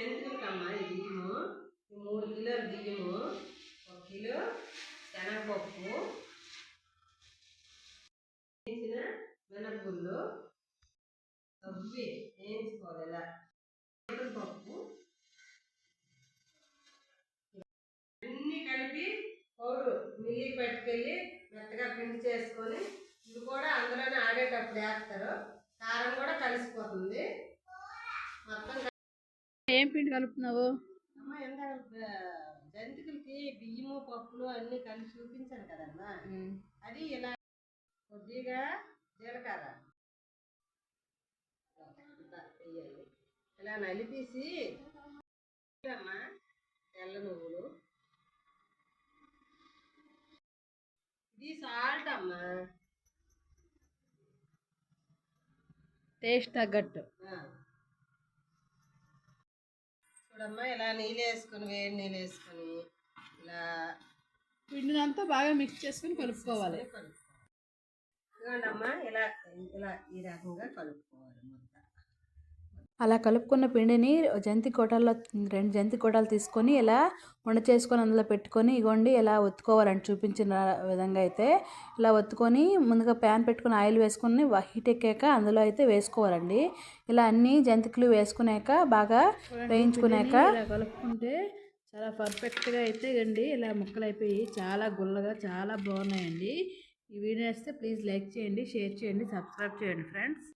జంతువులకమ్మా ఈ బియ్యము 3 కిలోల బియ్యము 1 కిలో శనగపప్పు వేయించిన మినపగుళ్ళు అవి వేయించుకోవాలి ఇలా పప్పు అన్నీ కలిపి పౌడర్ మిల్లి పట్టుకెళ్ళి మెత్తగా పిండి చేసుకొని ఇవి కూడా అందులోనే ఆడేటప్పుడు వేస్తారు. కారం కూడా కలిసిపోతుంది. మొత్తం ఏం పిండి కలుపుతున్నావు అమ్మ? ఎంత జంతికలకి బియ్యము పప్పులు అన్నీ కలిసి చూపించాను కదమ్మా, అది ఇలా కొద్దిగా జీలకర్ర వేయాలి. ఇలా నలిపేసి అమ్మా తెల్ల నువ్వులు, ఇది సాల్ట్ అమ్మా టేస్ట్ తగ్గట్టు. చూడమ్మా ఇలా నీళ్ళు వేసుకొని వేడి నీళ్ళు వేసుకొని ఇలా పిండినంతా బాగా మిక్స్ చేసుకొని కలుపుకోవాలి. ఇదిగోండమ్మా ఇలా ఇలా ఈ రకంగా కలుపుకోవాలి. మొత్తం అలా కలుపుకున్న పిండిని జంతి గొటాల్లో 2 జంతి గొటాలు తీసుకొని ఇలా ఉండ చేసుకొని అందులో పెట్టుకొని ఇగోండి ఇలా ఒత్తుకోవాలని చూపించిన విధంగా అయితే ఇలా ఒత్తుకొని ముందుగా ప్యాన్ పెట్టుకొని ఆయిల్ వేసుకొని హీట్ ఎక్కాక అందులో అయితే వేసుకోవాలండి. ఇలా అన్ని జంతికలు వేసుకున్నాక బాగా వేయించుకున్నాక ఇలా కలుపుకుంటే చాలా పర్ఫెక్ట్గా అయితే అండి ఇలా ముక్కలు అయిపోయి చాలా గుల్లగా చాలా బాగున్నాయండి. ఈ వీడియో వస్తే ప్లీజ్ లైక్ చేయండి, షేర్ చేయండి, సబ్స్క్రైబ్ చేయండి ఫ్రెండ్స్.